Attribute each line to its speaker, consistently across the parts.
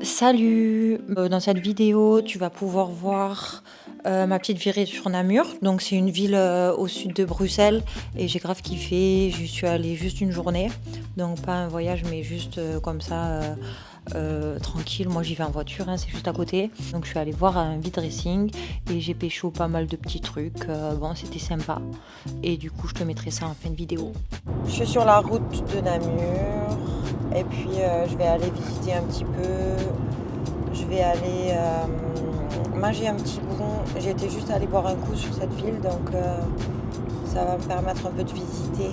Speaker 1: Salut! Dans cette vidéo, tu vas pouvoir voir ma petite virée sur Namur. Donc, c'est une ville au sud de Bruxelles et j'ai grave kiffé. J'y suis allée juste une journée. Donc, pas un voyage, mais juste comme ça, tranquille. Moi, j'y vais en voiture, hein, c'est juste à côté. Donc, je suis allée voir un V-dressing et j'ai pécho pas mal de petits trucs. Bon, c'était sympa. Et du coup, je te mettrai ça en fin de vidéo. Je suis sur la route de Namur. Et puis je vais aller visiter un petit peu, je vais aller manger un petit bout. J'étais juste allée boire un coup sur cette ville, donc ça va me permettre un peu de visiter.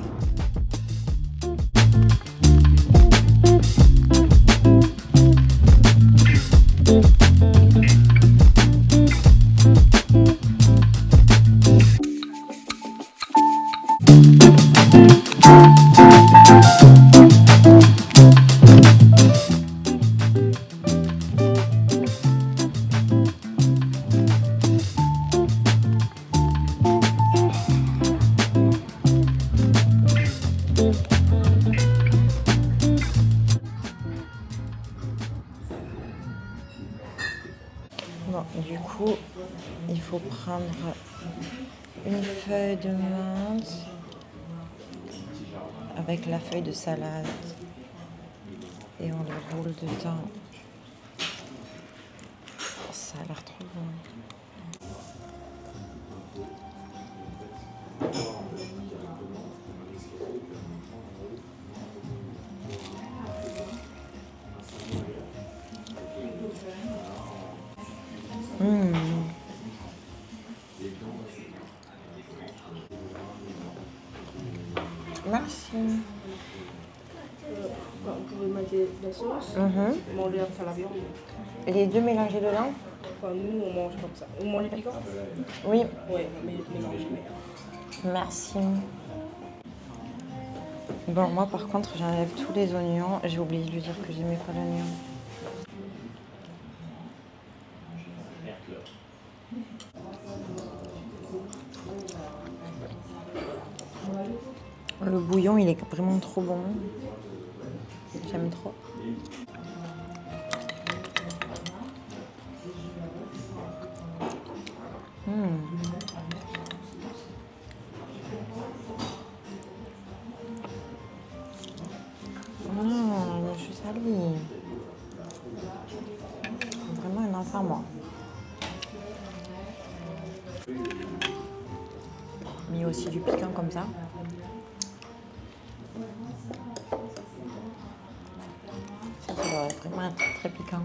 Speaker 1: Bon, du coup, il faut prendre une feuille de menthe avec la feuille de salade et on le roule dedans. Ça a l'air trop bon. Merci.
Speaker 2: Vous pouvez mettre la sauce, manger après la viande.
Speaker 1: Les deux mélangés dedans?
Speaker 2: Enfin, nous, on mange comme ça. Vous mangez piquant?
Speaker 1: Oui.
Speaker 2: Oui, mais mélangez.
Speaker 1: Merci. Bon, moi par contre, j'enlève tous les oignons. J'ai oublié de lui dire que j'aimais pas l'oignon. Le bouillon, il est vraiment trop bon. J'aime trop. Je suis salie. Vraiment un enfant, moi. Mais aussi du piquant comme ça. Ça doit être vraiment très piquant.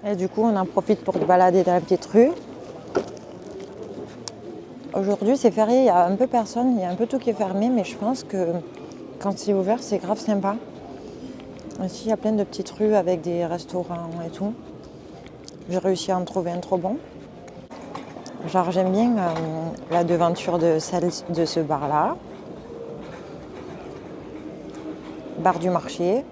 Speaker 1: Et du coup, on en profite pour se balader dans la petite rue. Aujourd'hui, c'est férié, il y a un peu personne, il y a un peu tout qui est fermé, mais je pense que quand c'est ouvert, c'est grave sympa. Ici, il y a plein de petites rues avec des restaurants et tout. J'ai réussi à en trouver un trop bon. Genre, j'aime bien la devanture de ce bar-là. Bar du marché.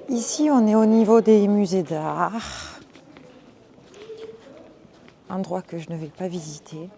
Speaker 1: Ici, on est au niveau des musées d'art. Endroit que je ne vais pas visiter.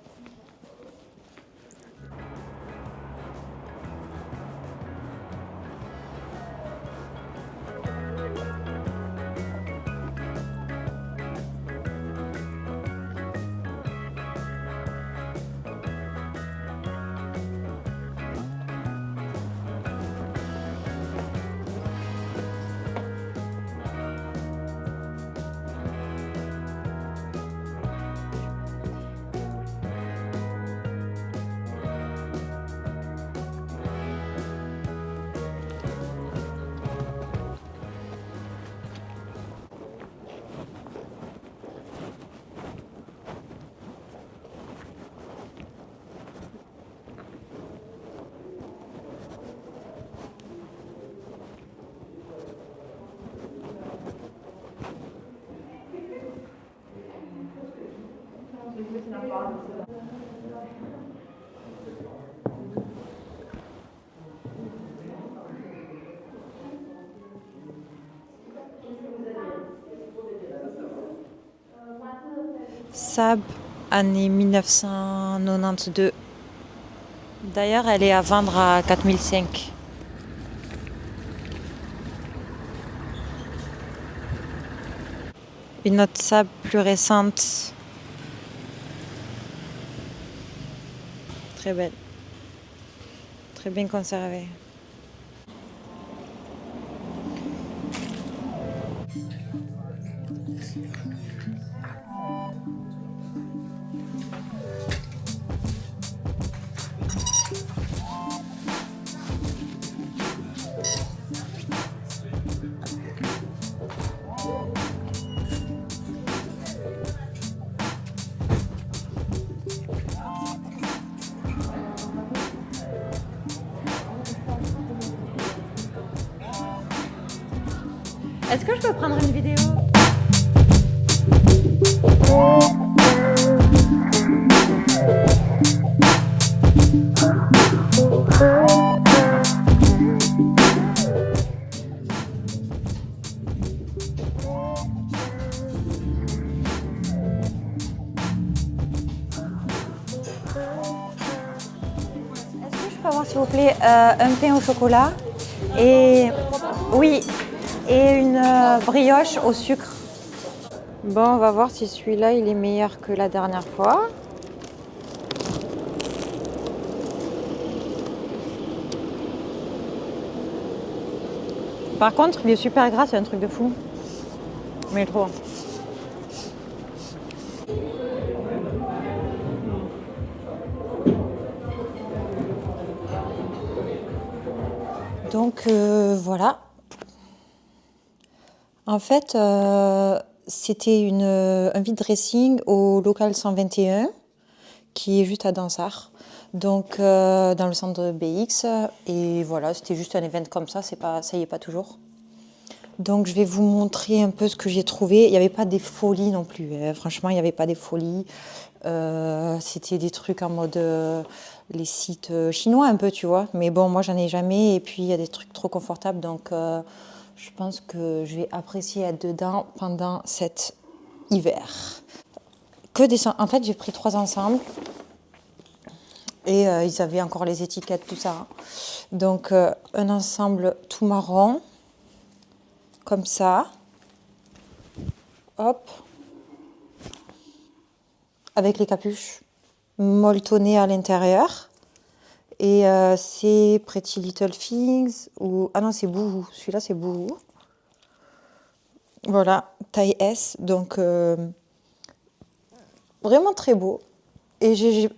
Speaker 1: Sab, année 1992. D'ailleurs, elle est à vendre à 4005. Une autre Sab plus récente. Très belle. Très bien conservée. Est-ce que je peux prendre une vidéo? Est-ce que je peux avoir, s'il vous plaît, un pain au chocolat et oui, et une brioche au sucre. Bon, on va voir si celui-là il est meilleur que la dernière fois. Par contre, il est super gras, c'est un truc de fou. Mais trop. Donc voilà. En fait, c'était un vide dressing au local 121 qui est juste à Dansart. Donc dans le centre de BX. Et voilà, c'était juste un event comme ça, ça y est pas toujours. Donc je vais vous montrer un peu ce que j'ai trouvé. Il n'y avait pas des folies non plus, hein. Franchement, il n'y avait pas des folies. C'était des trucs en mode les sites chinois un peu, tu vois. Mais bon, moi j'en ai jamais et puis il y a des trucs trop confortables. Donc je pense que je vais apprécier être dedans pendant cet hiver. En fait, j'ai pris 3 ensembles. Et ils avaient encore les étiquettes, tout ça. Donc un ensemble tout marron. Comme ça. Hop. Avec les capuches molletonnées à l'intérieur. Et c'est Pretty Little Things. Ah non, c'est Boohoo. Celui-là, c'est Boohoo. Voilà, taille S. Donc, vraiment très beau. Et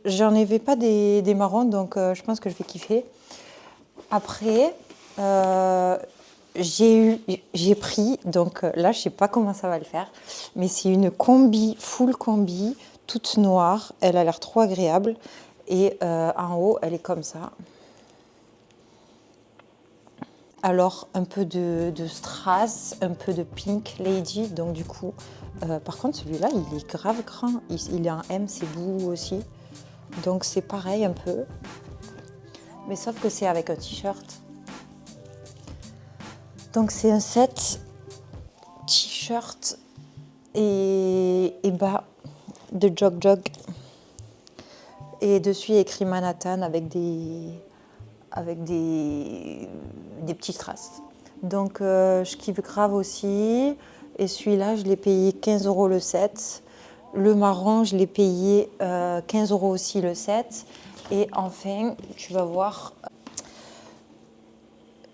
Speaker 1: j'en avais pas des marrons, donc je pense que je vais kiffer. Après, j'ai pris, donc là, je sais pas comment ça va le faire, mais c'est une combi, full combi, toute noire. Elle a l'air trop agréable. Et en haut, elle est comme ça. Alors, un peu de strass, un peu de pink lady. Donc, du coup, par contre, celui-là, il est grave grand. Il est en M, c'est Boohoo aussi. Donc, c'est pareil un peu. Mais sauf que c'est avec un t-shirt. Donc, c'est un set t-shirt et bas de jog. Et dessus, il y a écrit Manhattan avec des petits strass. Donc je kiffe grave aussi. Et celui-là, je l'ai payé 15 € le set. Le marron, je l'ai payé 15 € aussi le set. Et enfin, tu vas voir,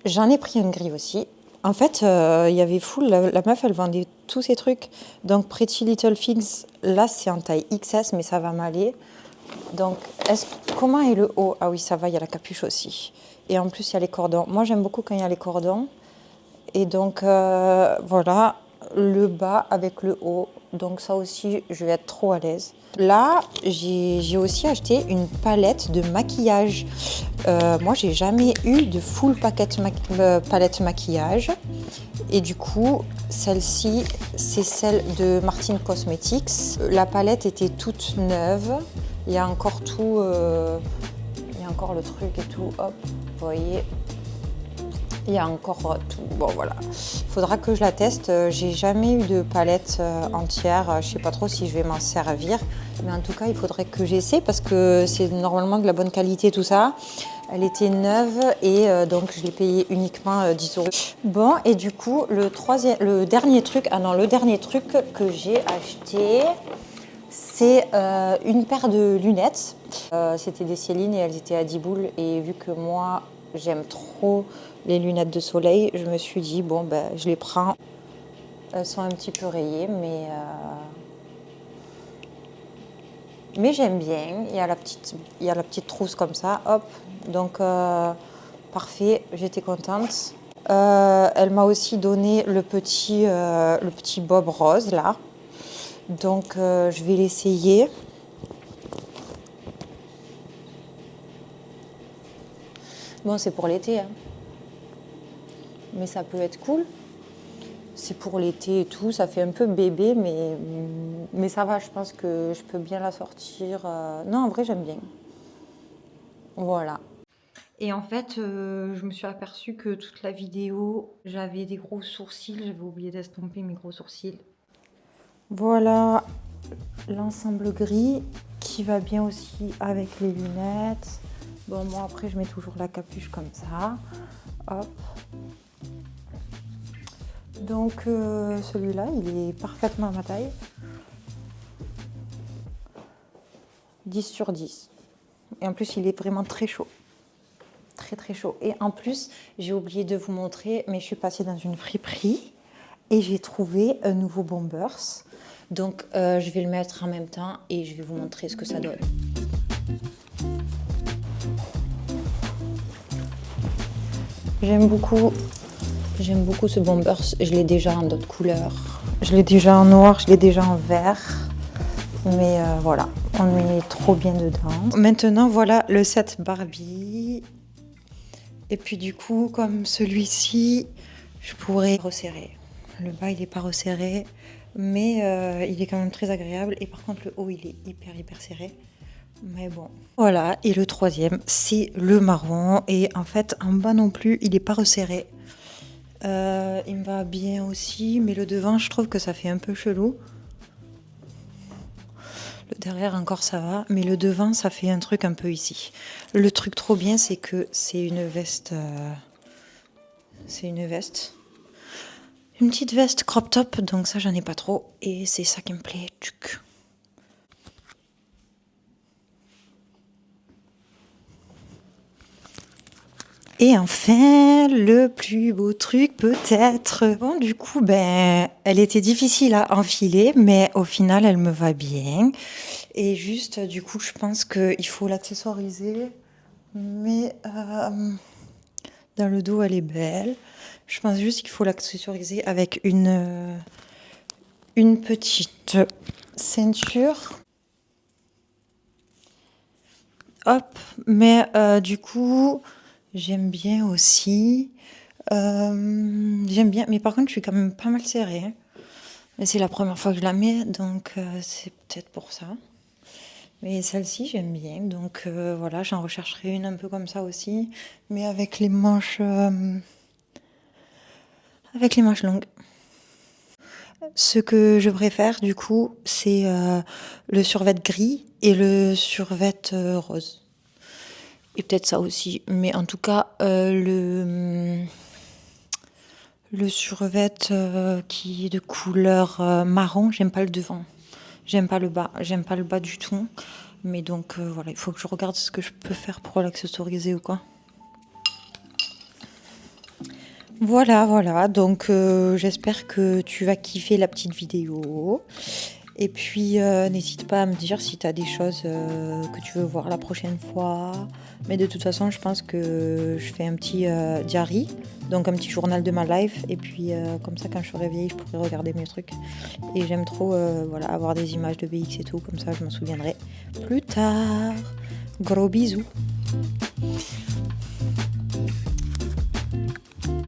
Speaker 1: j'en ai pris un gris aussi. En fait, il y avait full, la meuf, elle vendait tous ces trucs. Donc Pretty Little Things, là, c'est en taille XS, mais ça va m'aller. Donc, comment est le haut? Ah oui, ça va, il y a la capuche aussi. Et en plus, il y a les cordons. Moi, j'aime beaucoup quand il y a les cordons. Et donc, voilà, le bas avec le haut. Donc ça aussi, je vais être trop à l'aise. Là, j'ai aussi acheté une palette de maquillage. Moi, j'ai jamais eu de full palette maquillage. Et du coup, celle-ci, c'est celle de Martin Cosmetics. La palette était toute neuve. Il y a encore tout, il y a encore le truc et tout. Hop, vous voyez. Il y a encore tout. Bon, voilà. Il faudra que je la teste. J'ai jamais eu de palette entière. Je sais pas trop si je vais m'en servir. Mais en tout cas, il faudrait que j'essaie parce que c'est normalement de la bonne qualité, tout ça. Elle était neuve et donc je l'ai payée uniquement 10 €. Bon, et du coup, le dernier truc que j'ai acheté, c'est une paire de lunettes. C'était des Céline et elles étaient à 10 boules. Et vu que moi, j'aime trop les lunettes de soleil, je me suis dit, bon, ben, je les prends. Elles sont un petit peu rayées, mais j'aime bien. Il y a la petite trousse comme ça, hop. Donc, parfait, j'étais contente. Elle m'a aussi donné le petit bob rose, là. Donc, je vais l'essayer. Bon, c'est pour l'été, hein. Mais ça peut être cool. C'est pour l'été et tout, ça fait un peu bébé, mais ça va, je pense que je peux bien la sortir. Non, en vrai, j'aime bien. Voilà. Et en fait, je me suis aperçue que toute la vidéo, j'avais des gros sourcils, j'avais oublié d'estomper mes gros sourcils. Voilà l'ensemble gris qui va bien aussi avec les lunettes. Bon, moi après, je mets toujours la capuche comme ça. Hop. Donc celui-là, il est parfaitement à ma taille. 10 sur 10. Et en plus, il est vraiment très chaud. Très très chaud. Et en plus, j'ai oublié de vous montrer, mais je suis passée dans une friperie et j'ai trouvé un nouveau Bombers. Donc je vais le mettre en même temps et je vais vous montrer ce que ça donne. J'aime beaucoup ce Bombers. Je l'ai déjà en d'autres couleurs. Je l'ai déjà en noir, je l'ai déjà en vert. Mais voilà, on est trop bien dedans. Maintenant, voilà le set Barbie. Et puis du coup, comme celui-ci, je pourrais resserrer. Le bas, il n'est pas resserré, mais il est quand même très agréable. Et par contre, le haut, il est hyper serré. Mais bon. Voilà, et le troisième, c'est le marron. Et en fait, en bas non plus, il n'est pas resserré. Il me va bien aussi, mais le devant, je trouve que ça fait un peu chelou. Le derrière encore ça va, mais le devant ça fait un truc un peu ici. Le truc trop bien c'est que c'est une veste. Une petite veste crop top, donc ça j'en ai pas trop. Et c'est ça qui me plaît. Tchuc. Et enfin, le plus beau truc peut-être. Bon, du coup, ben, elle était difficile à enfiler, mais au final, elle me va bien. Et juste, du coup, je pense qu'il faut l'accessoiriser. Mais dans le dos, elle est belle. Je pense juste qu'il faut l'accessoiriser avec une petite ceinture. Hop, mais du coup... J'aime bien aussi. J'aime bien, mais par contre, je suis quand même pas mal serrée, hein. Mais c'est la première fois que je la mets, donc c'est peut-être pour ça. Mais celle-ci, j'aime bien. Donc voilà, j'en rechercherai une un peu comme ça aussi, mais avec les manches longues. Ce que je préfère, du coup, c'est le survêt gris et le survêt rose. Et peut-être ça aussi, mais en tout cas, le survêt qui est de couleur marron, j'aime pas le devant. J'aime pas le bas du tout. Mais donc voilà, il faut que je regarde ce que je peux faire pour l'accessoriser ou quoi. Voilà, donc j'espère que tu vas kiffer la petite vidéo. Et puis, n'hésite pas à me dire si tu as des choses que tu veux voir la prochaine fois. Mais de toute façon, je pense que je fais un petit diary, donc un petit journal de ma life. Et puis, comme ça, quand je serai vieille, je pourrai regarder mes trucs. Et j'aime trop avoir des images de BX et tout, comme ça, je m'en souviendrai plus tard. Gros bisous.